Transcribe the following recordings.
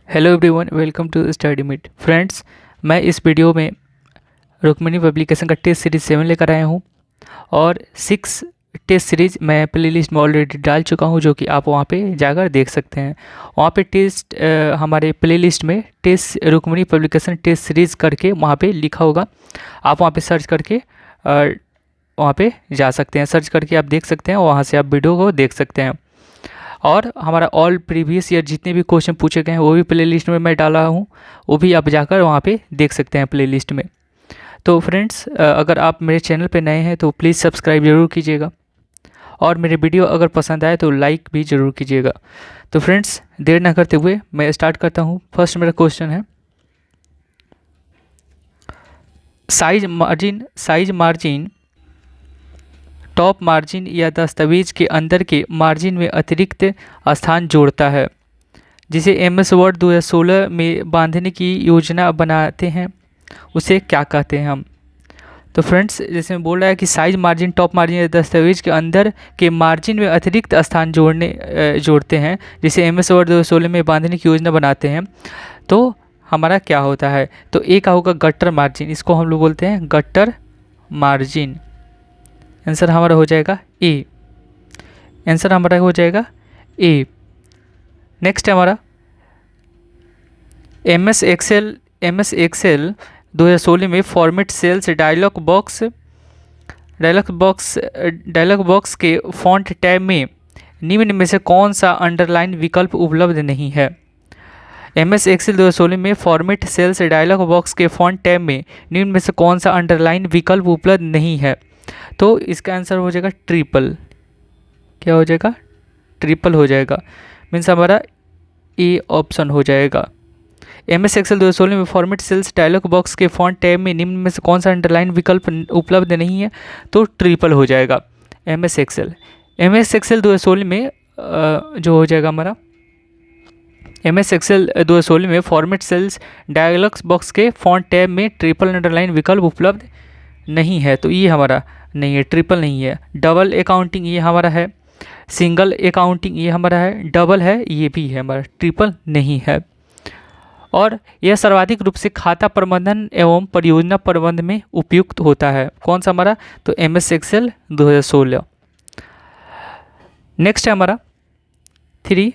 Hello everyone, welcome to study meet friends. मैं इस video में रुक्मिणी पब्लिकेशन का टेस्ट सीरीज 7 लेकर आया हूँ और 6 टेस्ट सीरीज मैं प्ले लिस्ट में ऑलरेडी डाल चुका हूँ, जो कि आप वहाँ पे जाकर देख सकते हैं। वहाँ पे टेस्ट हमारे प्ले लिस्ट में test Rukmini publication test series करके वहाँ पे लिखा होगा। आप वहाँ पे सर्च करके वहाँ पे जा सकते हैं। सर्च करके आप देख सकते हैं, वहाँ से आप वीडियो को देख सकते हैं। और हमारा ऑल प्रीवियस ईयर जितने भी क्वेश्चन पूछे गए हैं वो भी प्ले लिस्ट में मैं डाला हूँ, वो भी आप जाकर वहाँ पे देख सकते हैं प्ले लिस्ट में। तो फ्रेंड्स, अगर आप मेरे चैनल पे नए हैं तो प्लीज़ सब्सक्राइब ज़रूर कीजिएगा और मेरे वीडियो अगर पसंद आए तो लाइक भी ज़रूर कीजिएगा। तो फ्रेंड्स, देर ना करते हुए मैं स्टार्ट करता हूँ। फर्स्ट मेरा क्वेश्चन है, साइज मार्जिन टॉप मार्जिन या दस्तावेज के अंदर के मार्जिन में अतिरिक्त स्थान जोड़ता है, जिसे एमएस वर्ड 2016 में बांधने की योजना बनाते हैं, उसे क्या कहते हैं हम। तो फ्रेंड्स, जैसे मैं बोल रहा है कि साइज मार्जिन टॉप मार्जिन या दस्तावेज के अंदर के मार्जिन में अतिरिक्त स्थान जोड़ते हैं, जिसे एमएस वर्ड 2016 में बांधने की योजना बनाते हैं, तो हमारा क्या होता है। तो ए का होगा गट्टर मार्जिन, इसको हम लोग बोलते हैं गट्टर मार्जिन। आंसर हमारा हो जाएगा ए। आंसर हमारा हो जाएगा ए। नेक्स्ट है हमारा एमएस एक्सेल 2016 में फॉर्मेट सेल्स डायलॉग बॉक्स के फॉन्ट टैब में निम्न में से कौन सा अंडरलाइन विकल्प उपलब्ध नहीं है। एमएस एक्सेल 2016 में फॉर्मेट सेल्स डायलॉग बॉक्स के फॉन्ट टैब में निम्न में से कौन सा अंडरलाइन विकल्प उपलब्ध नहीं है। तो इसका आंसर हो जाएगा ट्रिपल। क्या हो जाएगा? ट्रिपल हो जाएगा। मीन्स हमारा ए ऑप्शन हो जाएगा। एमएस एक्सेल 2016 में फॉर्मेट सेल्स डायलॉग बॉक्स के फॉन्ट टैब में निम्न में से कौन सा अंडरलाइन विकल्प उपलब्ध नहीं है, तो ट्रिपल हो जाएगा। एमएस एक्सेल 2016 में जो हो जाएगा हमारा एमएस एक्सेल 2016 में फॉर्मेट सेल्स डायलॉग बॉक्स के फॉन्ट टैब में ट्रिपल अंडरलाइन विकल्प उपलब्ध नहीं है, तो ये हमारा नहीं है, ट्रिपल नहीं है। डबल अकाउंटिंग ये हमारा है, सिंगल अकाउंटिंग ये हमारा है, डबल है ये भी है हमारा, ट्रिपल नहीं है। और यह सर्वाधिक रूप से खाता प्रबंधन एवं परियोजना प्रबंधन में उपयुक्त होता है। कौन सा हमारा? तो एमएस एक्सेल 2016। नेक्स्ट है हमारा 3,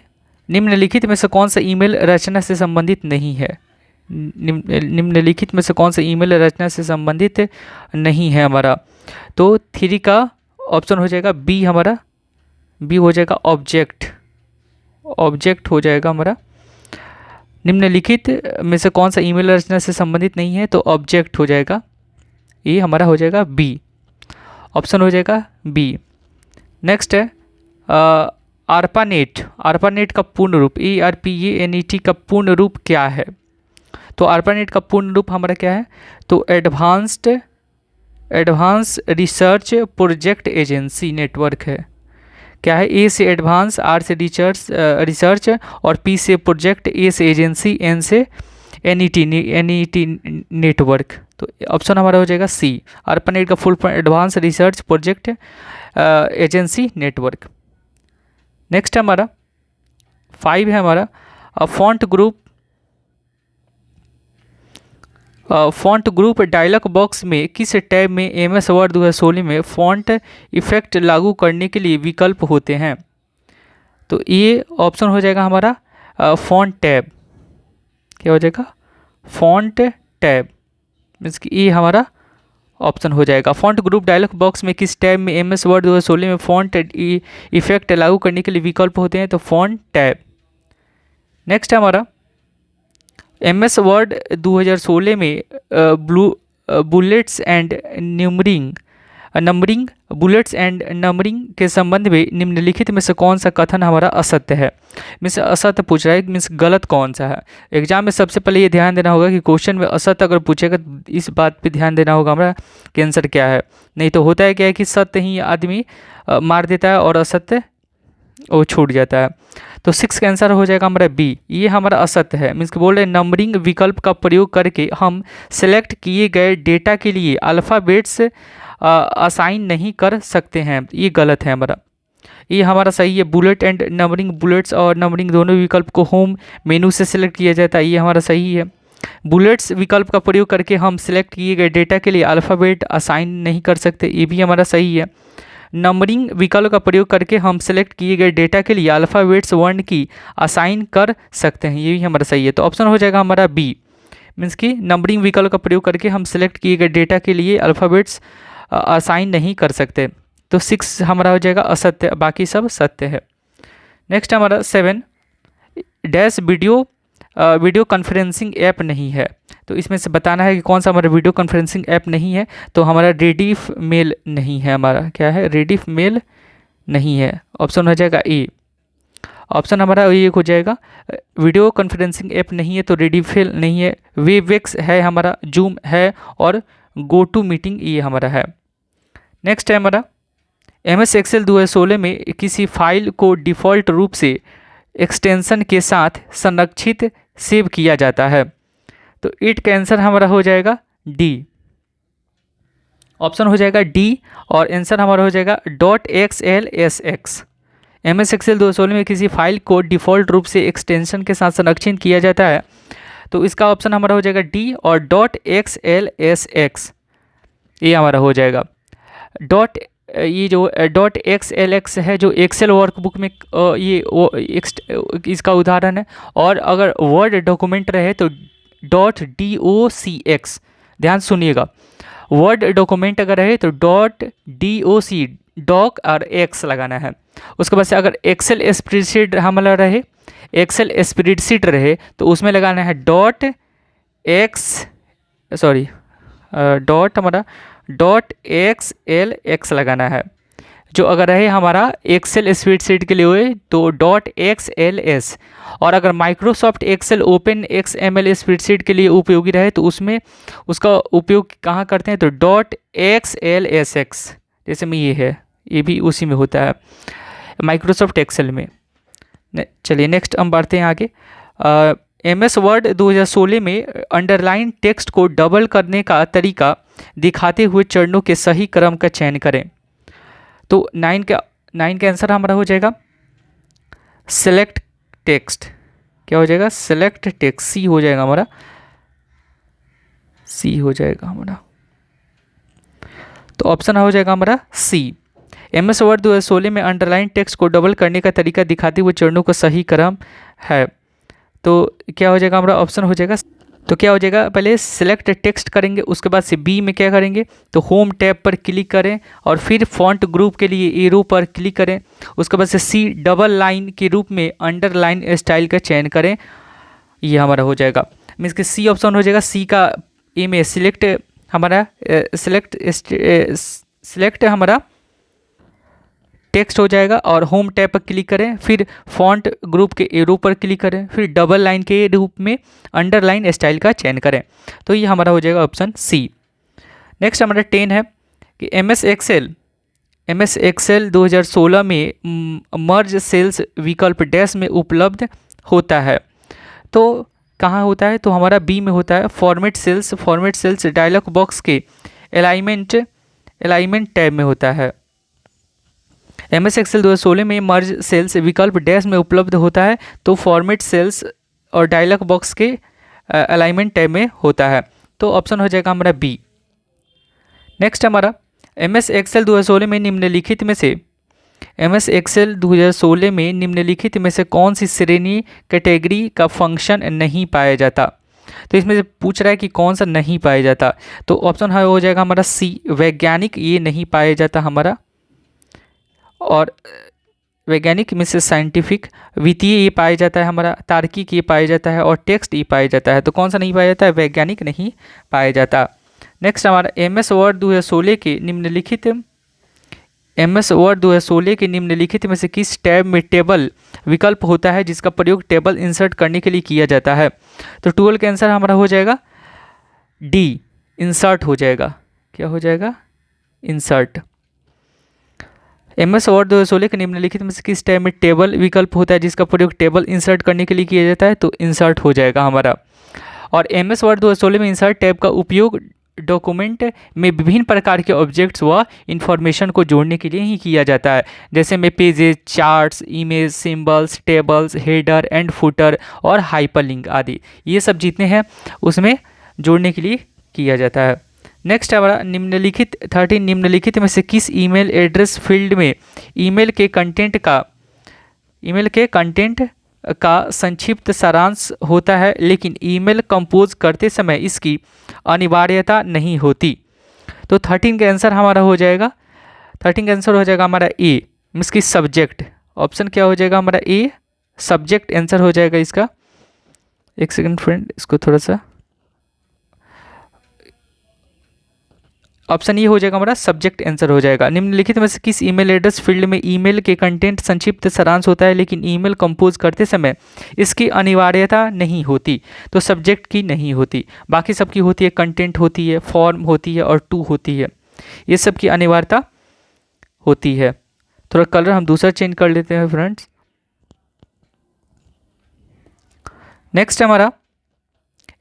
निम्नलिखित में से कौन सा ईमेल रचना से संबंधित नहीं है। निम्नलिखित में से कौन सा ईमेल रचना से संबंधित नहीं है हमारा। तो 3 का ऑप्शन हो जाएगा बी। हमारा बी हो जाएगा ऑब्जेक्ट हो जाएगा हमारा। निम्नलिखित में से कौन सा ईमेल रचना से संबंधित नहीं है, तो ऑब्जेक्ट हो जाएगा। ये हमारा हो जाएगा बी, ऑप्शन हो जाएगा बी। नेक्स्ट है आर्पानेट का पूर्ण रूप ARPANET का पूर्ण रूप क्या है। तो आर्पानेट का पूर्ण रूप हमारा क्या है, तो advance research project agency network है। क्या है? ए से एडवांस, आर से रिसर्च और पी से प्रोजेक्ट, ए से एजेंसी, एन से एनईटी नेटवर्क। तो ऑप्शन हमारा हो जाएगा सी। आर्पानेट का full form advance research project agency network. Next हमारा 5 है हमारा फॉन्ट ग्रुप डायलॉग बॉक्स में किस टैब में एमएस वर्ड 2016 में फॉन्ट इफेक्ट लागू करने के लिए विकल्प होते हैं। तो ये ऑप्शन हो जाएगा हमारा फॉन्ट टैब। क्या हो जाएगा? Font tab. मीन्स कि ये हमारा ऑप्शन हो जाएगा। फॉन्ट ग्रुप डायलॉग बॉक्स में किस टैब में एमएस वर्ड 2016 में फॉन्ट इफेक्ट लागू करने के लिए विकल्प होते हैं, तो फॉन्ट टैब। नेक्स्ट है हमारा एमएस वर्ड 2016 में बुलेट्स एंड नंबरिंग के संबंध में निम्नलिखित में से कौन सा कथन हमारा असत्य है। मीन्स असत्य पूछ रहा है, मीन्स गलत कौन सा है। एग्जाम में सबसे पहले ये ध्यान देना होगा कि क्वेश्चन में असत्य अगर पूछेगा तो इस बात पे ध्यान देना होगा हमारा कि आंसर क्या है। नहीं तो होता है क्या है कि सत्य ही आदमी मार देता है और असत्य वो छूट जाता है। तो 6 का आंसर हो जाएगा हमारा बी। ये हमारा असत्य है। मीन्स बोल रहे हैं नंबरिंग विकल्प का प्रयोग करके हम सेलेक्ट किए गए डेटा के लिए अल्फ़ाबेट्स असाइन नहीं कर सकते हैं। ये गलत है हमारा। ये हमारा सही है। बुलेट एंड नंबरिंग, बुलेट्स और नंबरिंग दोनों विकल्प को होम मेनू से सिलेक्ट किया जाता है, ये हमारा सही है। बुलेट्स विकल्प का प्रयोग करके हम सिलेक्ट किए गए डेटा के लिए अल्फ़ाबेट असाइन नहीं कर सकते, ये भी हमारा सही है। नंबरिंग विकल्प का प्रयोग करके हम सेलेक्ट किए गए डेटा के लिए अल्फ़ाबेट्स वर्ण की असाइन कर सकते हैं, ये भी हमारा सही है। तो ऑप्शन हो जाएगा हमारा बी, मीन्स कि नंबरिंग विकल्प का प्रयोग करके हम सेलेक्ट किए गए डेटा के लिए अल्फ़ाबेट्स असाइन नहीं कर सकते। तो 6 हमारा हो जाएगा असत्य, बाकी सब सत्य है। नेक्स्ट हमारा 7, डैश वीडियो कॉन्फ्रेंसिंग ऐप नहीं है। तो इसमें से बताना है कि कौन सा हमारा वीडियो कॉन्फ्रेंसिंग ऐप नहीं है। तो हमारा रेडिफ मेल नहीं है, हमारा क्या है, रेडिफ मेल नहीं है। ऑप्शन हो जाएगा ए। ऑप्शन हमारा ये हो जाएगा, वीडियो कॉन्फ्रेंसिंग ऐप नहीं है तो रेडिफेल नहीं है, वेबएक्स है हमारा, जूम है और गो टू मीटिंग ये हमारा है। नेक्स्ट है हमारा MS एक्सेल 2016 में किसी फाइल को डिफ़ॉल्ट रूप से एक्सटेंशन के साथ संरक्षित सेव किया जाता है। तो इट का आंसर हमारा हो जाएगा डी। ऑप्शन हो जाएगा डी और आंसर हमारा हो जाएगा .xlsx। MS एक्सेल 2016 में किसी फाइल को डिफ़ॉल्ट रूप से एक्सटेंशन के साथ संरक्षित किया जाता है। तो इसका ऑप्शन हमारा हो जाएगा डी और .xlsx ये हमारा हो जाएगा। ये जो .xlx है जो एक्सेल वर्कबुक में इसका उदाहरण है। और अगर वर्ड डॉक्यूमेंट रहे तो .docx, ध्यान सुनिएगा, वर्ड डॉक्यूमेंट अगर रहे तो .doc, डॉक और एक्स लगाना है। उसके बाद से अगर एक्सेल स्प्रेडशीट हमारा रहे, एक्सेल स्प्रेडशीट रहे तो उसमें लगाना है हमारा .xlx लगाना है। जो अगर रहे हमारा एक्सेल स्प्रेडशीट के लिए हुए तो .xls। और अगर Microsoft Excel open XML spreadsheet के लिए उपयोगी रहे तो उसमें उसका उपयोग कहाँ करते हैं, तो .xlsx, जैसे में ये है, ये भी उसी में होता है माइक्रोसॉफ्ट एक्सेल में। चलिए नेक्स्ट हम बढ़ते हैं आगे। MS वर्ड 2016 में अंडरलाइन टेक्स्ट को डबल करने का तरीका दिखाते हुए चरणों के सही क्रम का चयन करें। तो 9 का आंसर हमारा हो जाएगा सेलेक्ट टेक्स्ट। क्या हो जाएगा, सेलेक्ट टेक्स्ट, सी हो जाएगा हमारा, सी हो जाएगा हमारा। तो ऑप्शन हो जाएगा हमारा सी। MS वर्ड 2016 में अंडरलाइन टेक्स्ट को डबल करने का तरीका दिखाते हुए चरणों का सही क्रम है। तो क्या हो जाएगा हमारा, ऑप्शन हो जाएगा, तो क्या हो जाएगा, पहले सिलेक्ट टेक्स्ट करेंगे, उसके बाद से बी में क्या करेंगे, तो होम टैब पर क्लिक करें और फिर फॉन्ट ग्रुप के लिए एरो पर क्लिक करें। उसके बाद से सी डबल लाइन के रूप में अंडरलाइन स्टाइल का चयन करें, ये हमारा हो जाएगा। मीन्स कि सी ऑप्शन हो जाएगा। सी का ए में सिलेक्ट हमारा सिलेक्ट हमारा टेक्स्ट हो जाएगा और होम टैब पर क्लिक करें, फिर फॉन्ट ग्रुप के एरो पर क्लिक करें, फिर डबल लाइन के रूप में अंडरलाइन स्टाइल का चयन करें। तो ये हमारा हो जाएगा ऑप्शन सी। नेक्स्ट हमारा 10 है कि MS एक्सेल 2016 में मर्ज सेल्स विकल्प डैश में उपलब्ध होता है। तो कहाँ होता है, तो हमारा बी में होता है, फॉर्मेट सेल्स डायलॉग बॉक्स के अलाइनमेंट टैब में होता है। MS एक्सेल 2016 में मर्ज सेल्स विकल्प डैश में उपलब्ध होता है, तो फॉर्मेट सेल्स और डायलॉग बॉक्स के अलाइनमेंट टैब में होता है। तो ऑप्शन हो जाएगा हमारा बी। नेक्स्ट हमारा MS एक्सेल 2016 में निम्नलिखित में से कौन सी श्रेणी कैटेगरी का फंक्शन नहीं पाया जाता। तो इसमें से पूछ रहा है कि कौन सा नहीं पाया जाता। तो ऑप्शन हो जाएगा हमारा सी, वैज्ञानिक, ये नहीं पाया जाता हमारा। और वैज्ञानिक में से साइंटिफिक, वित्तीय ये पाया जाता है हमारा, तार्किक ये पाया जाता है और टेक्स्ट ये पाया जाता है। तो कौन सा नहीं पाया जाता है, वैज्ञानिक नहीं पाया जाता। नेक्स्ट हमारा MS वर्ड 2016 के निम्नलिखित में से किस टैब में टेबल विकल्प होता है जिसका प्रयोग टेबल इंसर्ट करने के लिए किया जाता है। तो 12 का आंसर हमारा हो जाएगा डी, इंसर्ट हो जाएगा। क्या हो जाएगा, इंसर्ट। MS वर्ड 2016 के निम्नलिखित में से किस टैब में टेबल विकल्प होता है जिसका प्रयोग टेबल इंसर्ट करने के लिए किया जाता है। तो इंसर्ट हो जाएगा हमारा। और MS वर्ड 2016 में इंसर्ट टैब का उपयोग डॉक्यूमेंट में विभिन्न प्रकार के ऑब्जेक्ट्स व इंफॉर्मेशन को जोड़ने के लिए ही किया जाता है, जैसे में pages, charts, image, symbols, tables, header and footer और हाइपरलिंक आदि, ये सब जितने हैं उसमें जोड़ने के लिए किया जाता है। नेक्स्ट है हमारा निम्नलिखित 13 निम्नलिखित में से किस ईमेल एड्रेस फील्ड में ईमेल के कंटेंट का संक्षिप्त सारांश होता है, लेकिन ईमेल कंपोज करते समय इसकी अनिवार्यता नहीं होती। तो 13 का आंसर हमारा हो जाएगा, 13 का आंसर हो जाएगा हमारा ए, मीन्स की सब्जेक्ट। ऑप्शन क्या हो जाएगा हमारा ए, सब्जेक्ट आंसर हो जाएगा इसका। एक सेकंड फ्रेंड, इसको थोड़ा सा, ऑप्शन ये हो जाएगा हमारा सब्जेक्ट आंसर हो जाएगा। निम्नलिखित में से किस ईमेल एड्रेस फील्ड में ईमेल के कंटेंट संक्षिप्त सारांश होता है, लेकिन ईमेल कंपोज करते समय इसकी अनिवार्यता नहीं होती। तो सब्जेक्ट की नहीं होती, बाकी सबकी होती है, कंटेंट होती है, फॉर्म होती है और टू होती है, ये सब की अनिवार्यता होती है। थोड़ा कलर हम दूसरा चेंज कर लेते हैं फ्रेंड्स। नेक्स्ट हमारा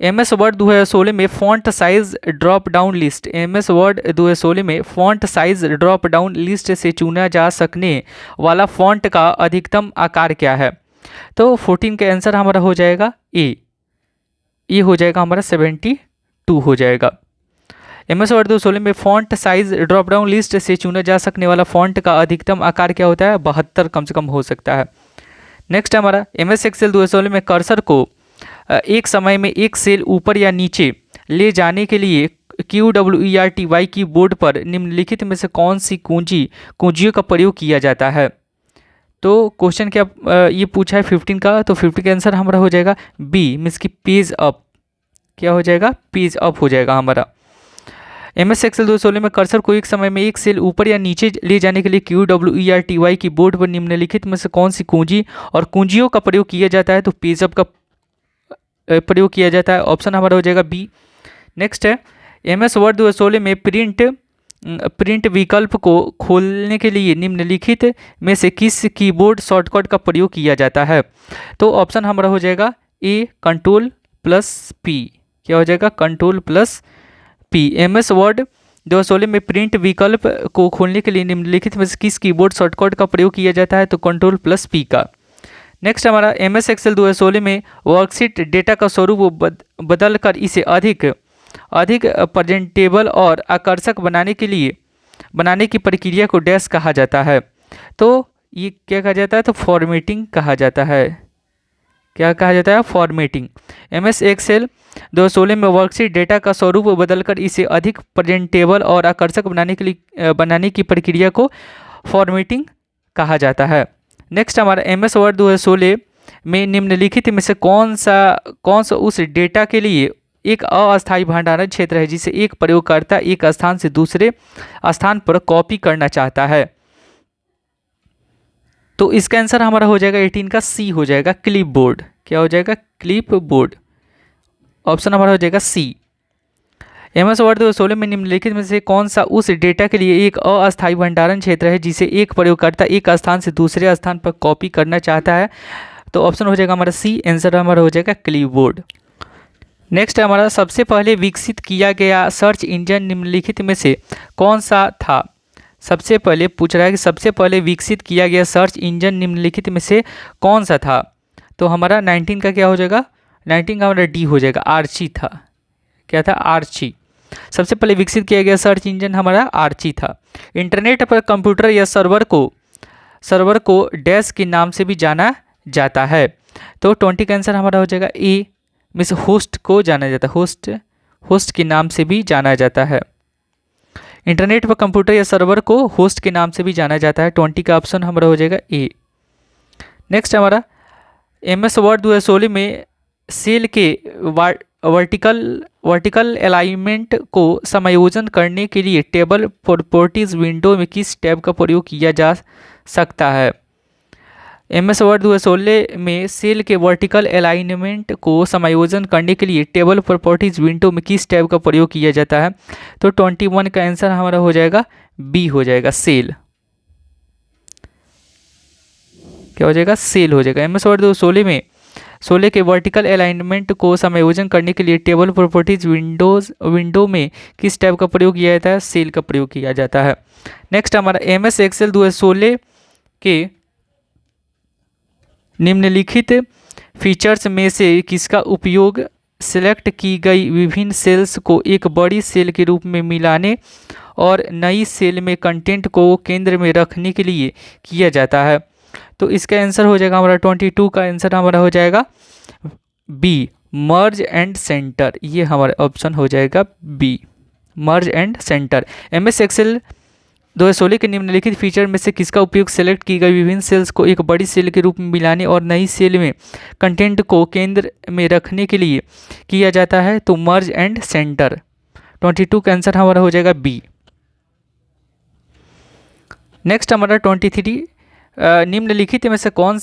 MS वर्ड 2016 में font size drop down list, MS word 2016 में font size drop down list से चुना जा सकने वाला फॉन्ट का अधिकतम आकार क्या है? तो 14 का आंसर हमारा हो जाएगा ए, ये हो जाएगा हमारा 72 हो जाएगा। MS वर्ड 2016 में font size drop down list से चुना जा सकने वाला फॉन्ट का अधिकतम आकार क्या होता है? 72 कम से कम हो सकता है। नेक्स्ट हमारा MS एक्सेल 2016 में कर्सर को एक समय में एक सेल ऊपर या नीचे ले जाने के लिए QWERTY कीबोर्ड पर निम्नलिखित में से कौन सी कुंजियों का प्रयोग किया जाता है? तो क्वेश्चन क्या ये पूछा है 15 का, तो 15 का आंसर हमारा हो जाएगा बी, मीन्स की पेज अप। क्या हो जाएगा? पेज अप हो जाएगा हमारा। MS एक्सेल 2016 में कर्सर को एक समय में एक सेल ऊपर या नीचे ले जाने के लिए QWERTY कीबोर्ड पर निम्नलिखित में से कौन सी कुंजी और कुंजियों का प्रयोग किया जाता है? तो पेज अप का प्रयोग किया जाता है। ऑप्शन हमारा हो जाएगा बी। नेक्स्ट है MS वर्ड 2016 में प्रिंट विकल्प को खोलने के लिए निम्नलिखित में से किस कीबोर्ड शॉर्टकट का प्रयोग किया जाता है? तो ऑप्शन हमारा हो जाएगा ए, Ctrl+P। क्या हो जाएगा? Ctrl+P। MS वर्ड 2016 में प्रिंट विकल्प को खोलने के लिए निम्नलिखित में से किस कीबोर्ड शॉर्टकट का प्रयोग किया जाता है? तो Ctrl+P का। नेक्स्ट हमारा MS एक्सेल 2016 में वर्कशीट डेटा का स्वरूप बदलकर इसे अधिक प्रेजेंटेबल और आकर्षक बनाने की प्रक्रिया को डैश कहा जाता है। तो ये क्या कहा जाता है? तो फॉर्मेटिंग कहा जाता है। क्या कहा जाता है? फॉर्मेटिंग। MS एक्सेल 2016 में वर्कशीट डेटा का स्वरूप बदलकर इसे अधिक प्रेजेंटेबल और आकर्षक बनाने की प्रक्रिया को फॉर्मेटिंग कहा जाता है। नेक्स्ट हमारा MS वर्ड 2016 में निम्नलिखित में से कौन सा उस डेटा के लिए एक अस्थायी भंडारण क्षेत्र है जिसे एक प्रयोगकर्ता एक स्थान से दूसरे स्थान पर कॉपी करना चाहता है? तो इसका आंसर हमारा हो जाएगा 18 का सी हो जाएगा, क्लिपबोर्ड। क्या हो जाएगा? क्लिपबोर्ड। ऑप्शन हमारा हो जाएगा सी। MS वर्ड 2016 में निम्नलिखित में से कौन सा उस डेटा के लिए एक अस्थायी भंडारण क्षेत्र है जिसे एक प्रयोगकर्ता एक स्थान से दूसरे स्थान पर कॉपी करना चाहता है? तो ऑप्शन हो जाएगा हमारा सी, आंसर हमारा हो जाएगा क्लिपबोर्ड। नेक्स्ट हमारा सबसे पहले विकसित किया गया सर्च इंजन निम्नलिखित में से कौन सा था? सबसे पहले पूछ रहा है कि सबसे पहले विकसित किया गया सर्च इंजन निम्नलिखित में से कौन सा था? तो हमारा 19 का क्या हो जाएगा? 19 का हमारा डी हो जाएगा, आर्ची था। क्या था? आर्ची। सबसे पहले विकसित किया गया सर्च इंजन हमारा आर्ची था। इंटरनेट पर कंप्यूटर या सर्वर को डैश के नाम से भी जाना जाता है। तो 20 का आंसर हमारा हो जाएगा ए, मीन्स होस्ट को जाना जाता है, होस्ट के नाम से भी जाना जाता है। इंटरनेट पर कंप्यूटर या सर्वर को होस्ट के नाम से भी जाना जाता है। 20 का ऑप्शन हमारा हो जाएगा ए। नेक्स्ट हमारा MS वर्ड 2016 में सेल के वर्टिकल अलाइनमेंट को समायोजन करने के लिए टेबल प्रॉपर्टीज विंडो में किस टैब का प्रयोग किया जा सकता है? MS वर्ड 2016 में सेल के वर्टिकल अलाइनमेंट को समायोजन करने के लिए टेबल प्रॉपर्टीज विंडो में किस टैब का प्रयोग किया जाता है? तो 21 का आंसर हमारा हो जाएगा बी हो जाएगा, सेल। क्या हो जाएगा? सेल हो जाएगा। MS वर्ड 2016 में 16 के वर्टिकल अलाइनमेंट को समायोजन करने के लिए टेबल प्रॉपर्टीज विंडो में किस टैब का प्रयोग किया जाता है? सेल का प्रयोग किया जाता है। नेक्स्ट हमारा MS एक्सेल 2016 के निम्नलिखित फीचर्स में से किसका उपयोग सिलेक्ट की गई विभिन्न सेल्स को एक बड़ी सेल के रूप में मिलाने और नई सेल में कंटेंट को केंद्र में रखने के लिए किया जाता है? तो इसका आंसर हो जाएगा हमारा 22 का आंसर हमारा हो जाएगा बी, मर्ज एंड सेंटर। ये हमारा ऑप्शन हो जाएगा B, merge and center. MS Excel 2016 के निम्नलिखित फीचर में से किसका उपयोग सेलेक्ट की गई विभिन्न सेल्स को एक बड़ी सेल के रूप में मिलाने और नई सेल में कंटेंट को केंद्र में रखने के लिए किया जाता है? तो मर्ज एंड सेंटर। 22 का आंसर हमारा हो जाएगा बी। नेक्स्ट हमारा 23, निम्नलिखित में से कौन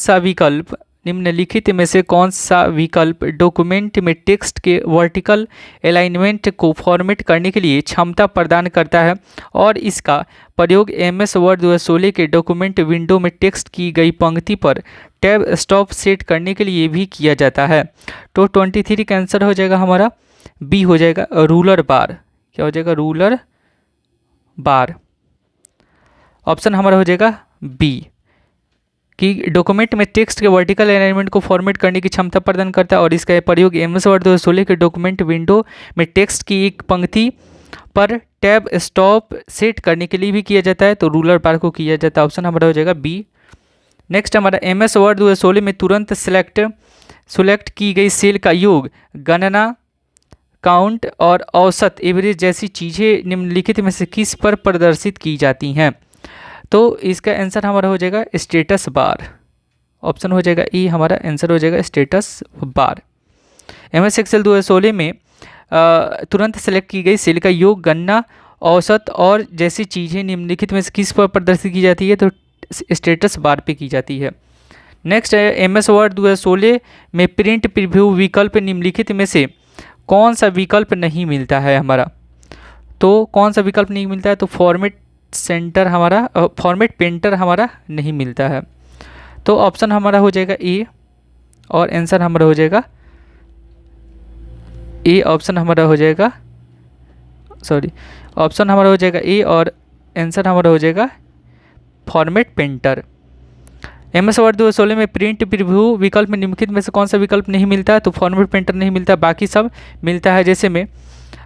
सा विकल्प डॉक्यूमेंट में टेक्स्ट के वर्टिकल अलाइनमेंट को फॉर्मेट करने के लिए क्षमता प्रदान करता है और इसका प्रयोग MS वर्ड 2016 के डॉक्यूमेंट विंडो में टेक्स्ट की गई पंक्ति पर टैब स्टॉप सेट करने के लिए भी किया जाता है? तो 23 का आंसर हो जाएगा हमारा बी, हो जाएगा रूलर बार। क्या हो जाएगा? रूलर बार। ऑप्शन हमारा हो जाएगा बी, कि डॉक्यूमेंट में टेक्स्ट के वर्टिकल अलाइनमेंट को फॉर्मेट करने की क्षमता प्रदान करता है और इसका प्रयोग MS वर्ड 2016 के डॉक्यूमेंट विंडो में टेक्स्ट की एक पंक्ति पर टैब स्टॉप सेट करने के लिए भी किया जाता है? तो रूलर बार को किया जाता है। ऑप्शन हमारा हो जाएगा बी। नेक्स्ट हमारा MS वर्ड 2016 में तुरंत सेलेक्ट की गई सेल का योग, गणना, काउंट और औसत एवरेज जैसी चीज़ें निम्नलिखित में से किस पर प्रदर्शित की जाती हैं? तो इसका आंसर हमारा हो जाएगा स्टेटस बार। ऑप्शन हो जाएगा ई, हमारा आंसर हो जाएगा स्टेटस बार। MS एक्सेल 2016 में तुरंत सेलेक्ट की गई सेल का योग, गणना, औसत और जैसी चीज़ें निम्नलिखित में से किस पर प्रदर्शित की जाती है? तो स्टेटस बार पे की जाती है। नेक्स्ट है MS वर्ड 2016 में प्रिंट प्रीव्यू विकल्प निम्नलिखित में से कौन सा विकल्प नहीं मिलता है हमारा? तो कौन सा विकल्प नहीं मिलता है? तो फॉर्मेट पेंटर हमारा नहीं मिलता है। तो ऑप्शन हमारा हो जाएगा ए और आंसर हमारा हो जाएगा ए। ऑप्शन हमारा हो जाएगा ए और आंसर हमारा हो जाएगा फॉर्मेट पेंटर। MS वर्ड 2016 में प्रिंट प्रीव्यू विकल्प में निम्नलिखित में से कौन सा विकल्प नहीं मिलता है? तो फॉर्मेट पेंटर नहीं मिलता, बाकी सब मिलता है। जैसे में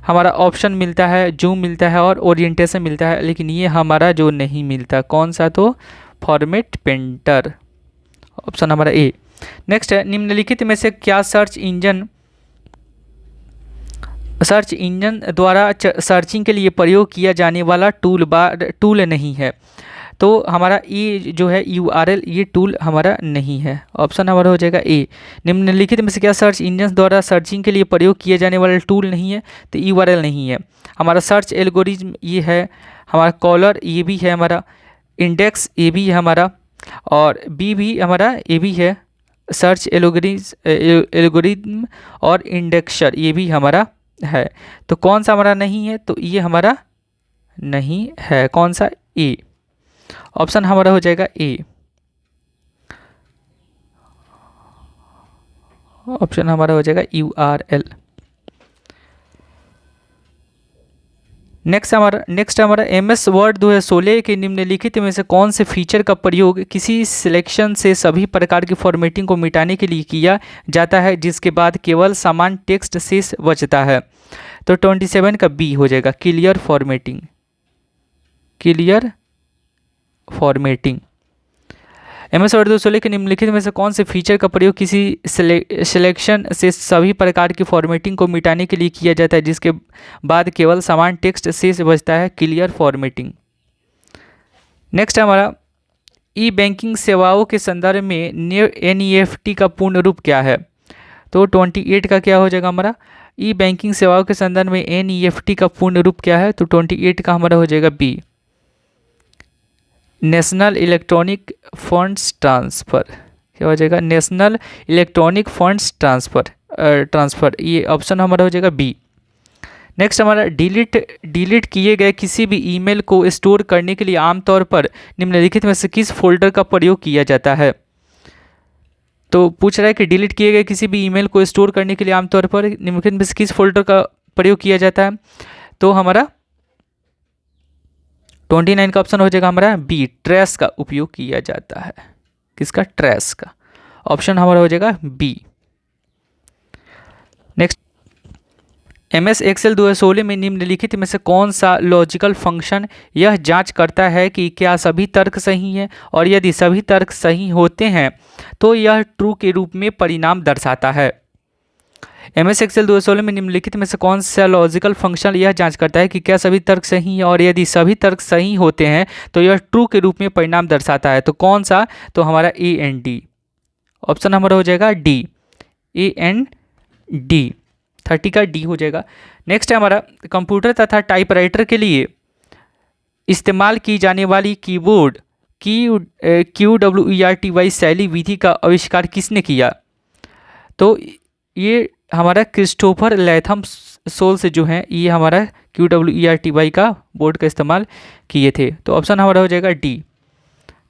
हमारा ऑप्शन मिलता है, जूम मिलता है और ओरिएंटेशन मिलता है, लेकिन ये हमारा जो नहीं मिलता कौन सा? तो फॉर्मेट पेंटर। ऑप्शन हमारा ए। नेक्स्ट है निम्नलिखित में से क्या सर्च इंजन द्वारा सर्चिंग के लिए प्रयोग किया जाने वाला टूल नहीं है? तो हमारा ये जो है URL, ये टूल हमारा नहीं है। ऑप्शन हमारा हो जाएगा ए। निम्नलिखित में से क्या सर्च इंजन द्वारा सर्चिंग के लिए प्रयोग किया जाने वाला टूल नहीं है? तो URL नहीं है। हमारा सर्च एल्गोरिज्म ये है, हमारा कॉलर ये भी है, हमारा इंडेक्स ये भी है हमारा, और बी भी हमारा ये भी है, सर्च एल्गोरिज्म और इंडेक्सर ये भी हमारा है। तो कौन सा हमारा नहीं है? तो ये हमारा नहीं है। कौन सा? ए। ऑप्शन हमारा हो जाएगा ए। ऑप्शन हमारा हो जाएगा URL। नेक्स्ट हमारा MS वर्ड 2016 के निम्नलिखित में से कौन से फीचर का प्रयोग किसी सिलेक्शन से सभी प्रकार की फॉर्मेटिंग को मिटाने के लिए किया जाता है जिसके बाद केवल समान टेक्स्ट शेष बचता है? तो 27 का बी हो जाएगा, क्लियर फॉर्मेटिंग। MS वर्ड 2016 के निम्नलिखित में से कौन से फीचर का प्रयोग किसी सिलेक्शन से सभी प्रकार की फॉर्मेटिंग को मिटाने के लिए किया जाता है जिसके बाद केवल समान टेक्स्ट शेष बचता है? Clear formatting. नेक्स्ट हमारा ई बैंकिंग सेवाओं के संदर्भ में NEFT का पूर्ण रूप क्या है? तो 28 का क्या हो जाएगा हमारा? ई बैंकिंग सेवाओं के संदर्भ में NEFT का पूर्ण रूप क्या है? तो 28 का हमारा हो जाएगा B, national electronic funds transfer. क्या हो जाएगा? National electronic funds transfer. ये ऑप्शन हमारा हो जाएगा बी। नेक्स्ट हमारा डिलीट किए गए किसी भी ईमेल को स्टोर करने के लिए आमतौर पर निम्नलिखित में से किस फोल्डर का प्रयोग किया जाता है? तो पूछ रहा है कि डिलीट किए गए किसी भी ईमेल को स्टोर करने के लिए आमतौर पर निम्नलिखित में से किस फोल्डर का प्रयोग किया जाता है? तो हमारा 29 का ऑप्शन हो जाएगा हमारा बी, ट्रैश का उपयोग किया जाता है। किसका? ट्रैश का। ऑप्शन हमारा हो जाएगा बी। नेक्स्ट, MS एक्सेल 2016 में निम्नलिखित में से कौन सा लॉजिकल फंक्शन यह जांच करता है कि क्या सभी तर्क सही हैं, और यदि सभी तर्क सही होते हैं तो यह ट्रू के रूप में परिणाम दर्शाता है? MS एक्सेल 2016 में निम्नलिखित में से कौन सा लॉजिकल फंक्शन यह जांच करता है कि क्या सभी तर्क सही हैं, और यदि सभी तर्क सही होते हैं तो यह ट्रू के रूप में परिणाम दर्शाता है? तो कौन सा? तो हमारा AND। ऑप्शन हमारा हो जाएगा डी, AND। 30 का डी हो जाएगा। नेक्स्ट है हमारा, कंप्यूटर तथा टाइपराइटर के लिए इस्तेमाल की जाने वाली कीबोर्ड QWERTY शैली विधि का आविष्कार किसने किया? तो ये हमारा क्रिस्टोफर लैथम सोल्स जो हैं, ये हमारा QWERTY का बोर्ड का इस्तेमाल किए थे। तो ऑप्शन हमारा हो जाएगा डी।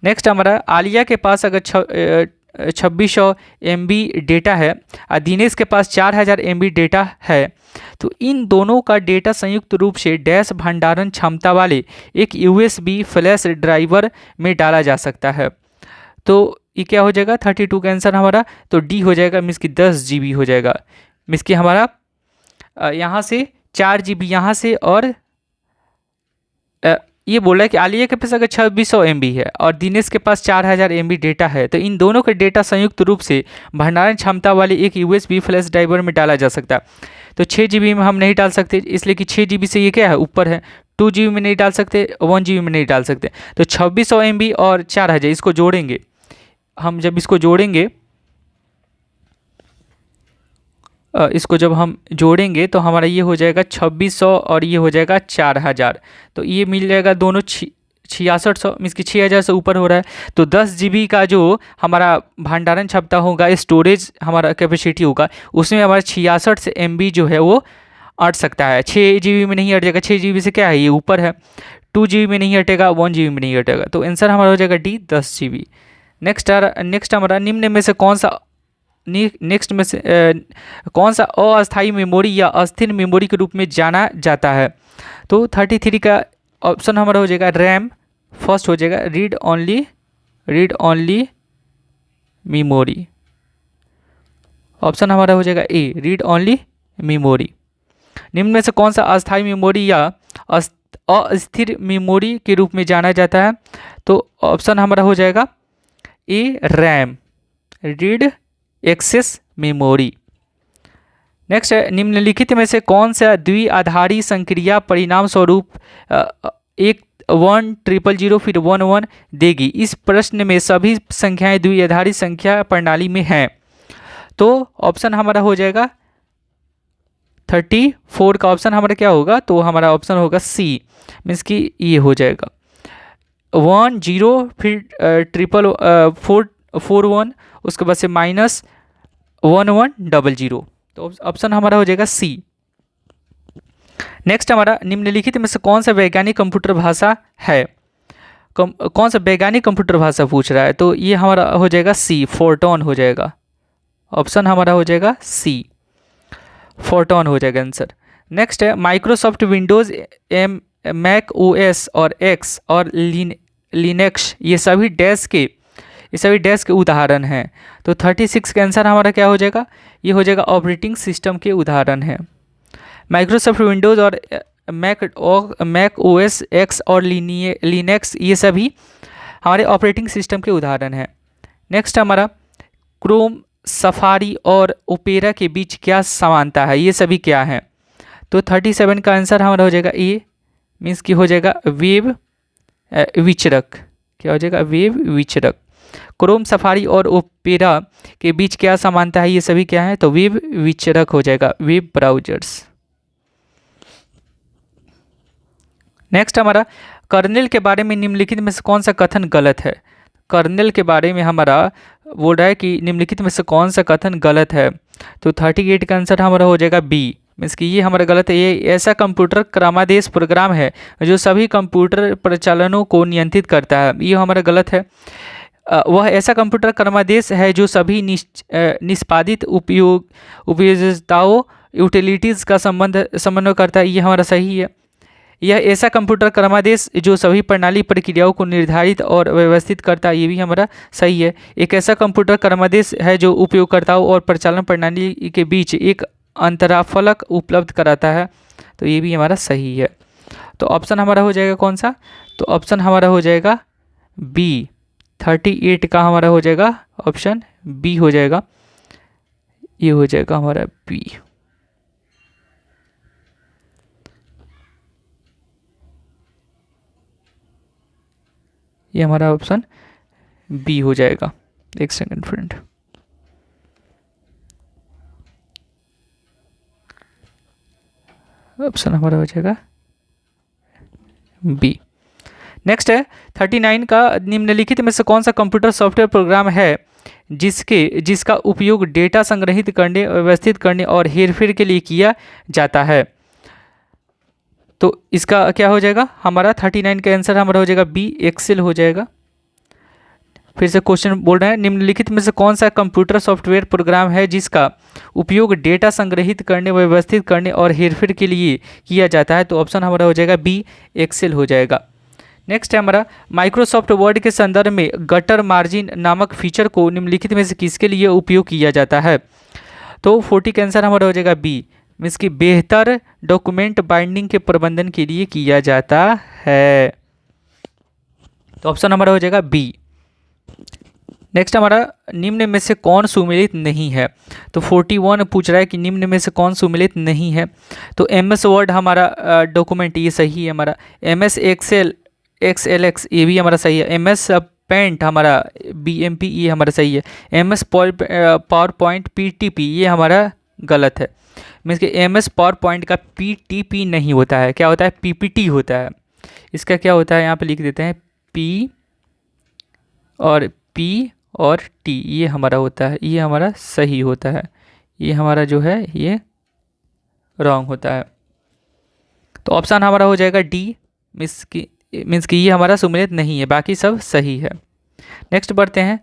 नेक्स्ट हमारा, आलिया के पास अगर 2600 MB डेटा है और दिनेश के पास 4000 MB डेटा है, तो इन दोनों का डेटा संयुक्त रूप से डैश भंडारण क्षमता वाले एक USB फ्लैश ड्राइवर में डाला जा सकता है। तो ये क्या हो जाएगा? 32 का आंसर हमारा तो डी हो जाएगा, मीन्स की 10 GB हो जाएगा। मीन्स की हमारा यहाँ से 4 GB यहाँ से, और ये बोला है कि आलिया के पास अगर 2600 MB है और दिनेश के पास 4000 MB डेटा है, तो इन दोनों के डेटा संयुक्त रूप से भंडारण क्षमता वाले एक USB फ्लैश ड्राइवर में डाला जा सकता है। तो 6 GB में हम नहीं डाल सकते, इसलिए कि 6 GB से ये क्या है? ऊपर है। 2 GB में नहीं डाल सकते, 1 GB में नहीं डाल सकते। तो 2600 MB और 4000 इसको जोड़ेंगे हम, जब इसको जोड़ेंगे जब हम जोड़ेंगे तो हमारा ये हो जाएगा 2600 और ये हो जाएगा 4000। तो ये मिल जाएगा दोनों 6600, मीन्स कि 6000 से ऊपर हो रहा है। तो 10 GB का जो हमारा भंडारण क्षमता होगा, स्टोरेज हमारा कैपेसिटी होगा, उसमें हमारा 66 MB जो है वो अट सकता है। 6 GB में नहीं अट जाएगा। 6 GB से क्या है? ये ऊपर है। 2 GB में नहीं अटेगा, 1 GB में नहीं अटेगा। तो आंसर हमारा हो जाएगा डी, 10 GB। नेक्स्ट हमारा, निम्न में से कौन सा अस्थायी मेमोरी या अस्थिर मेमोरी के रूप में जाना जाता है? तो 33 का ऑप्शन हमारा हो जाएगा रैम। फर्स्ट हो जाएगा रीड ओनली मेमोरी। ऑप्शन हमारा हो जाएगा ए, रीड ओनली मेमोरी। निम्न में से कौन सा अस्थायी मेमोरी या अस्थिर मेमोरी के रूप में जाना जाता है? तो ऑप्शन हमारा हो जाएगा A, RAM, read access memory. Next है, निम्नलिखित में से कौन सा द्विआधारी संक्रिया परिणाम स्वरूप एक 1000 फिर 11 देगी? इस प्रश्न में सभी संख्याएं द्विआधारी संख्या प्रणाली में हैं। तो ऑप्शन हमारा हो जाएगा 34 का ऑप्शन हमारा क्या होगा? तो हमारा ऑप्शन होगा सी, मीन्स कि ये हो जाएगा 10 फिर 441, उसके बाद से -1100। तो ऑप्शन हमारा हो जाएगा सी। नेक्स्ट हमारा, निम्नलिखित में से कौन सा वैज्ञानिक कंप्यूटर भाषा है? कौन सा वैज्ञानिक कंप्यूटर भाषा पूछ रहा है? तो ये हमारा हो जाएगा सी, फोर्टॉन हो जाएगा। ऑप्शन हमारा हो जाएगा सी, फोर्टॉन हो जाएगा आंसर। नेक्स्ट है, माइक्रोसॉफ्ट विंडोज, मैक OS और एक्स और लिनक्स ये सभी डैश के उदाहरण हैं। तो 36 का आंसर हमारा क्या हो जाएगा? ये हो जाएगा ऑपरेटिंग सिस्टम के उदाहरण हैं। माइक्रोसॉफ्ट विंडोज़ और मैक OS एक्स और लिनक्स ये सभी हमारे ऑपरेटिंग सिस्टम के उदाहरण हैं। नेक्स्ट हमारा, क्रोम, सफारी और ओपेरा के बीच क्या समानता है? ये सभी क्या हैं? तो 37 का आंसर हमारा हो जाएगा ए, मीन्स की हो जाएगा वेब विचरक। क्या हो जाएगा? वेब विचरक। क्रोम, सफारी और ओपेरा के बीच क्या समानता है? ये सभी क्या है? तो वेब विचरक हो जाएगा, वेब ब्राउजर्स। नेक्स्ट हमारा, कर्नेल के बारे में निम्नलिखित में से कौन सा कथन गलत है? कर्नेल के बारे में हमारा बोल रहा है कि निम्नलिखित में से कौन सा कथन गलत है? तो 38 का आंसर हमारा हो जाएगा बी, मीन्स कि ये हमारा गलत है। ये ऐसा कंप्यूटर क्रमादेश प्रोग्राम है जो सभी कंप्यूटर प्रचालनों को नियंत्रित करता है। ये हमारा गलत है। वह ऐसा कंप्यूटर क्रमादेश है जो सभी निष्पादित उपयोगिताओं यूटिलिटीज़ का समन्वय करता है। ये हमारा सही है। यह ऐसा कंप्यूटर क्रमादेश जो सभी प्रणाली प्रक्रियाओं को निर्धारित और व्यवस्थित करता है। ये भी हमारा सही है। एक ऐसा कंप्यूटर क्रमादेश है जो उपयोगकर्ताओं और परिचालन प्रणाली के बीच एक अंतराफलक उपलब्ध कराता है। तो ये भी हमारा सही है। तो ऑप्शन हमारा हो जाएगा कौन सा? तो ऑप्शन हमारा हो जाएगा बी। 38 का हमारा हो जाएगा ऑप्शन बी हो जाएगा। ये हो जाएगा हमारा बी। ये हमारा ऑप्शन बी हो जाएगा। एक सेकंड फ्रेंड। ऑप्शन हमारा हो जाएगा बी। नेक्स्ट है 39 का, निम्नलिखित में से कौन सा कंप्यूटर सॉफ्टवेयर प्रोग्राम है जिसका उपयोग डेटा संग्रहित करने, व्यवस्थित करने और हेरफेर के लिए किया जाता है? तो इसका क्या हो जाएगा? हमारा 39 का आंसर हमारा हो जाएगा बी, एक्सेल हो जाएगा। फिर से क्वेश्चन बोल रहे हैं, निम्नलिखित में से कौन सा कंप्यूटर सॉफ्टवेयर प्रोग्राम है जिसका उपयोग डेटा संग्रहित करने, व्यवस्थित करने और हेरफेर के लिए किया जाता है? तो ऑप्शन हमारा हो जाएगा बी, एक्सेल हो जाएगा। नेक्स्ट है हमारा, माइक्रोसॉफ्ट वर्ड के संदर्भ में गटर मार्जिन नामक फीचर को निम्नलिखित में से किसके लिए उपयोग किया जाता है? तो 40 का आंसर हमारा हो जाएगा बी, मीन्स कि बेहतर डॉक्यूमेंट बाइंडिंग के प्रबंधन के लिए किया जाता है। तो ऑप्शन हमारा हो जाएगा बी। नेक्स्ट हमारा, निम्न में से कौन सुमेलित नहीं है? तो 41 पूछ रहा है कि निम्न में से कौन सुमेलित नहीं है। तो MS वर्ड हमारा डॉक्यूमेंट, ये सही है हमारा। MS एक्सेल XLX ये भी हमारा सही है। MS पेंट हमारा BMP ये हमारा सही है। MS पावर पॉइंट PTP ये हमारा गलत है। मीन्स कि MS पावर पॉइंट का PTP नहीं होता है, क्या होता है? PPT होता है। इसका क्या होता है? यहाँ पे लिख देते हैं P और T, ये हमारा होता है, ये हमारा सही होता है। ये हमारा जो है ये रॉन्ग होता है। तो ऑप्शन हमारा हो जाएगा डी, मीन्स कि ये हमारा सुमेलित नहीं है, बाकी सब सही है। नेक्स्ट बढ़ते हैं,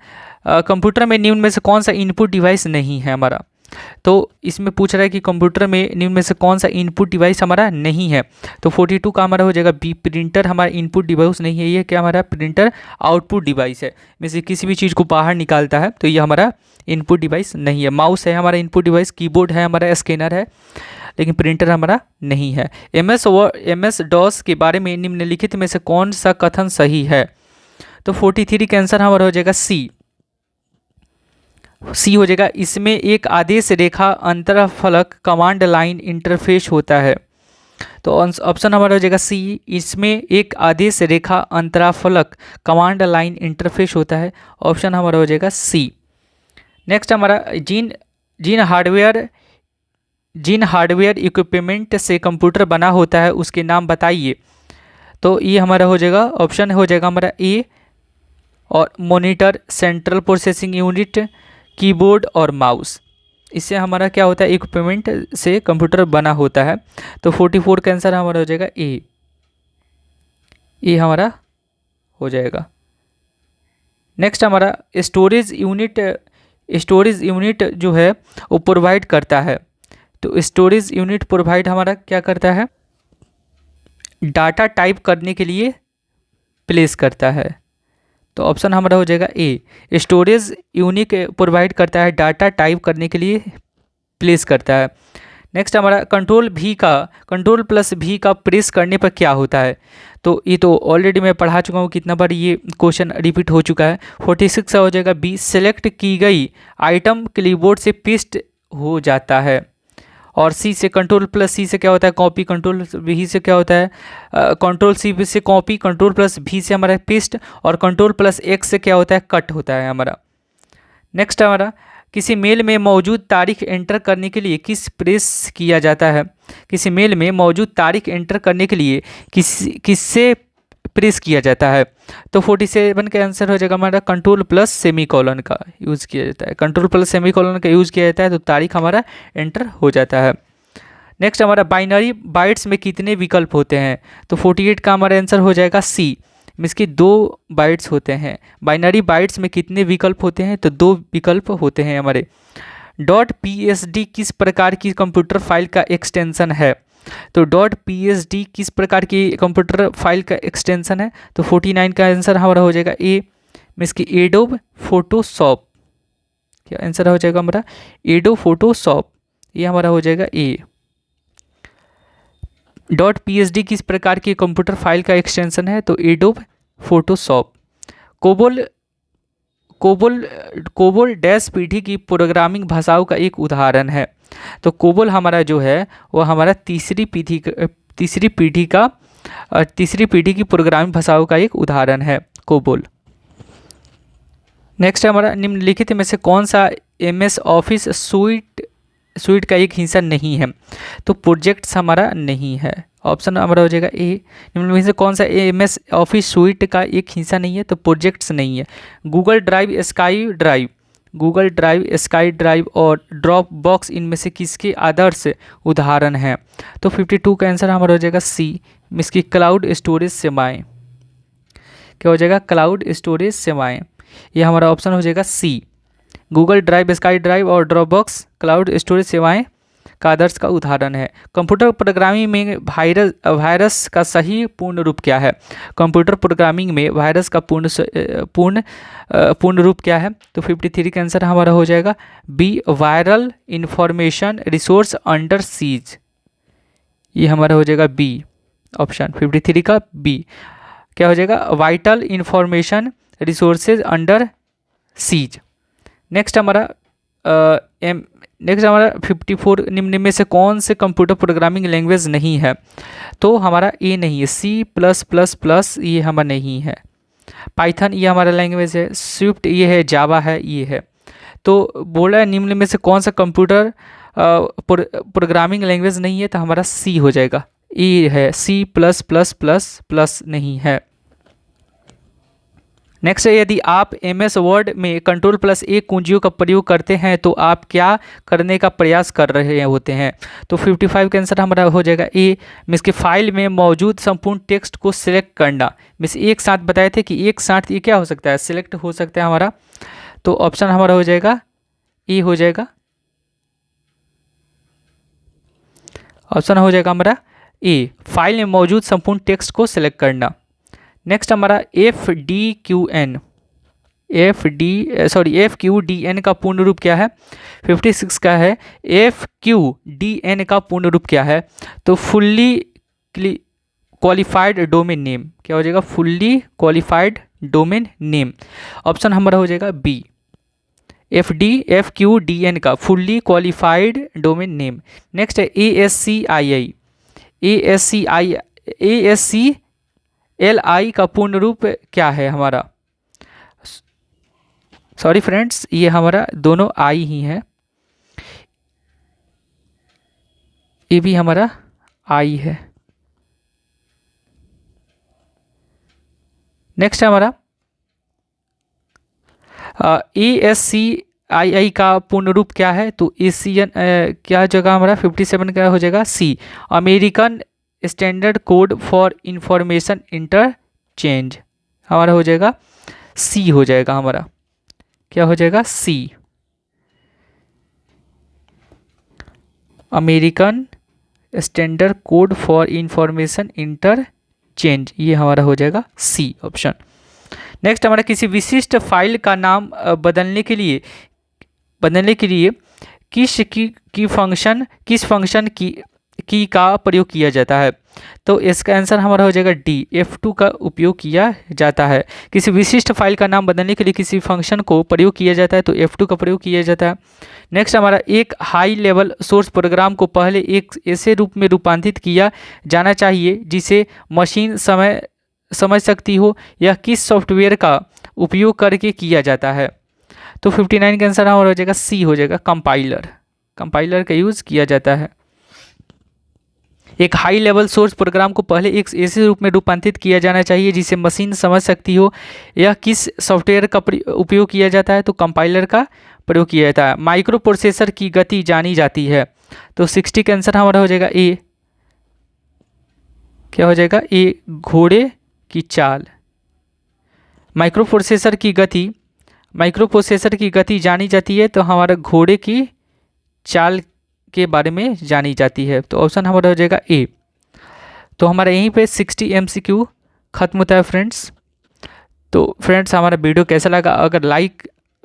कंप्यूटर में निम्न में से कौन सा इनपुट डिवाइस नहीं है हमारा? तो इसमें पूछ रहा है कि कंप्यूटर में निम्न में से कौन सा इनपुट डिवाइस हमारा नहीं है। तो 42 का हमारा हो जाएगा बी, प्रिंटर हमारा इनपुट डिवाइस नहीं है। ये क्या हमारा प्रिंटर आउटपुट डिवाइस है, मीन्स किसी भी चीज़ को बाहर निकालता है, तो ये हमारा इनपुट डिवाइस नहीं है। माउस है हमारा इनपुट डिवाइस, कीबोर्ड है हमारा, स्कैनर है, लेकिन प्रिंटर हमारा नहीं है। MS DOS के बारे में निम्नलिखित में से कौन सा कथन सही है? तो 43 का आंसर हमारा हो जाएगा सी हो जाएगा। इसमें एक आदेश रेखा अंतरफलक कमांड लाइन इंटरफेस होता है। तो ऑप्शन हमारा हो जाएगा सी, इसमें एक आदेश रेखा अंतराफलक कमांड लाइन इंटरफेस होता है। ऑप्शन हमारा हो जाएगा सी। नेक्स्ट हमारा, जिन हार्डवेयर इक्विपमेंट से कंप्यूटर बना होता है उसके नाम बताइए। तो ये हमारा हो जाएगा, ऑप्शन हो जाएगा हमारा ए, और monitor, central processing unit, keyboard और माउस। इससे हमारा क्या होता है? इक्विपमेंट से कंप्यूटर बना होता है। तो 44 का आंसर हमारा हो जाएगा ए, ये हमारा हो जाएगा। नेक्स्ट हमारा, स्टोरेज यूनिट जो है वो प्रोवाइड करता है। तो स्टोरेज यूनिट प्रोवाइड हमारा क्या करता है? डाटा टाइप करने के लिए प्लेस करता है। तो ऑप्शन हमारा हो जाएगा ए, स्टोरेज यूनिट प्रोवाइड करता है, डाटा टाइप करने के लिए प्लेस करता है। नेक्स्ट हमारा, कंट्रोल+V का प्रेस करने पर क्या होता है? तो ये तो ऑलरेडी मैं पढ़ा चुका हूँ, कितना बार ये क्वेश्चन रिपीट हो चुका है। 46 हो जाएगा बी, सेलेक्ट की गई आइटम क्लीबोर्ड से पेस्ट हो जाता है। और सी से, कंट्रोल+C से क्या होता है? कॉपी। कंट्रोल+V से क्या होता है? कंट्रोल+C से कॉपी, कंट्रोल+V से हमारा पेस्ट, और कंट्रोल+X से क्या होता है? कट होता है हमारा। नेक्स्ट हमारा, किसी मेल में मौजूद तारीख एंटर करने के लिए किस प्रेस किया जाता है? किसी मेल में मौजूद तारीख एंटर करने के लिए किससे प्रेस किया जाता है? तो 47 का आंसर हो जाएगा हमारा कंट्रोल+सेमीकोलन का यूज़ किया जाता है। कंट्रोल+सेमीकोलन का यूज़ किया जाता है तो तारीख हमारा एंटर हो जाता है। नेक्स्ट हमारा, बाइनरी बाइट्स में कितने विकल्प होते हैं? तो 48 का हमारा आंसर हो जाएगा सी, मीन्स कि 2 बाइट्स होते हैं। बाइनरी बाइट्स में कितने विकल्प होते हैं, तो 2 विकल्प होते हैं हमारे। .psd किस प्रकार की कंप्यूटर फाइल का एक्सटेंशन है, तो .psd किस प्रकार की कंप्यूटर फाइल का एक्सटेंशन है, तो 49 का आंसर हमारा हो जाएगा ए, मीन्स कि एडोब फोटोशॉप। क्या आंसर हो जाएगा हमारा, एडोब फोटोशॉप, ये हमारा हो जाएगा ए। .psd किस प्रकार की कंप्यूटर फाइल का एक्सटेंशन है, तो adobe Photoshop. COBOL COBOL COBOL dash पीढ़ी की प्रोग्रामिंग भाषाओं का एक उदाहरण है, तो कोबोल हमारा जो है वो हमारा तीसरी पीढ़ी की प्रोग्रामिंग भाषाओं का एक उदाहरण है कोबोल। नेक्स्ट हमारा निम्नलिखित में से कौन सा MS ऑफिस सूट का एक हिस्सा नहीं है, तो प्रोजेक्ट्स हमारा नहीं है। ऑप्शन हमारा हो जाएगा ए। निम्नलिखित में से कौन सा MS ऑफिस सूट का एक हिस्सा नहीं है, तो प्रोजेक्ट्स नहीं है। गूगल ड्राइव, स्काई ड्राइव और ड्रॉप बॉक्स इनमें से किसके आदर्श उदाहरण हैं, तो 52 का आंसर हमारा हो जाएगा सी, मीन्स की क्लाउड स्टोरेज सेवाएं। क्या हो जाएगा, क्लाउड स्टोरेज सेवाएं, ये हमारा ऑप्शन हो जाएगा सी। गूगल ड्राइव, स्काई ड्राइव और ड्रॉप बॉक्स क्लाउड स्टोरेज सेवाएं का आदर्श का उदाहरण है। कंप्यूटर प्रोग्रामिंग में वायरस का सही पूर्ण रूप क्या है, कंप्यूटर प्रोग्रामिंग में वायरस का पूर्ण रूप क्या है, तो 53 का आंसर हमारा हो जाएगा B, viral information resource under seize, ये हमारा हो जाएगा बी, ऑप्शन 53 का बी। क्या हो जाएगा, vital information resources under seize. Next हमारा 54, निम्न में से कौन से कंप्यूटर प्रोग्रामिंग लैंग्वेज नहीं है, तो हमारा ए नहीं है, C++, ये हमारा नहीं है। पाइथन ये हमारा लैंग्वेज है, स्विफ्ट ये है, जावा है, ये है। तो बोला है निम्न में से कौन सा कंप्यूटर प्रोग्रामिंग लैंग्वेज नहीं है, तो हमारा सी हो जाएगा, ए है, C+++ नहीं है। नेक्स्ट है, यदि आप MS वर्ड में Ctrl+A कुंजियों का प्रयोग करते हैं तो आप क्या करने का प्रयास कर रहे होते हैं, तो 55 का आंसर हमारा हो जाएगा ए, मीन्स की फाइल में मौजूद संपूर्ण टेक्स्ट को सिलेक्ट करना। मीन्स एक साथ बताए थे कि एक साथ ये क्या हो सकता है, सिलेक्ट हो सकता है हमारा, तो ऑप्शन हमारा हो जाएगा ए, हो जाएगा ऑप्शन हो जाएगा हमारा ए, फाइल में मौजूद संपूर्ण टेक्स्ट को सिलेक्ट करना। नेक्स्ट हमारा FQDN का पूर्ण रूप क्या है, 56 का है, FQDN का पूर्ण रूप क्या है, तो फुल्ली क्वालिफाइड डोमेन नेम। क्या हो जाएगा, fully qualified domain name, option हमारा हो जाएगा बी, FQDN का fully qualified domain name. Next है ASCII का पूर्ण रूप क्या है हमारा, सॉरी फ्रेंड्स, ये हमारा दोनों आई ही है, ये भी हमारा आई है। नेक्स्ट हमारा ASCII का पूर्ण रूप क्या है, तो एशियन क्या जगह हमारा 57 का हो जाएगा C, American standard code for information interchange, हमारा हो जाएगा सी, हो जाएगा हमारा, क्या हो जाएगा C, American standard code for information interchange, ये हमारा हो जाएगा सी, ऑप्शन। नेक्स्ट हमारा किसी विशिष्ट फाइल का नाम बदलने के लिए किस फंक्शन की का प्रयोग किया जाता है, तो इसका आंसर हमारा हो जाएगा डी, F2 का उपयोग किया जाता है। किसी विशिष्ट फाइल का नाम बदलने के लिए किसी फंक्शन को प्रयोग किया जाता है, तो F2 का प्रयोग किया जाता है। नेक्स्ट हमारा एक हाई लेवल सोर्स प्रोग्राम को पहले एक ऐसे रूप में रूपांतरित किया जाना चाहिए जिसे मशीन समझ सकती हो, यह किस सॉफ्टवेयर का उपयोग करके किया जाता है, तो 59 का आंसर हमारा हो जाएगा सी, हो जाएगा कंपाइलर का यूज़ किया जाता है। एक हाई लेवल सोर्स प्रोग्राम को पहले एक ऐसे रूप में रूपांतरित किया जाना चाहिए जिसे मशीन समझ सकती हो, यह किस सॉफ्टवेयर का उपयोग किया जाता है, तो कंपाइलर का प्रयोग किया जाता है। माइक्रो प्रोसेसर की गति जानी जाती है, तो 60 का आंसर हमारा हो जाएगा ए, क्या हो जाएगा ए, घोड़े की चाल, माइक्रो प्रोसेसर की गति जानी जाती है तो हमारा घोड़े की चाल के बारे में जानी जाती है। तो ऑप्शन हमारा हो जाएगा ए। तो हमारा यहीं पे 60 MCQ खत्म होता है फ्रेंड्स। तो फ्रेंड्स हमारा वीडियो कैसा लगा,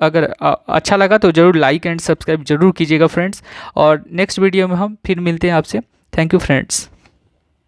अगर अच्छा लगा तो ज़रूर लाइक एंड सब्सक्राइब जरूर कीजिएगा फ्रेंड्स। और नेक्स्ट वीडियो में हम फिर मिलते हैं आपसे। Thank you friends.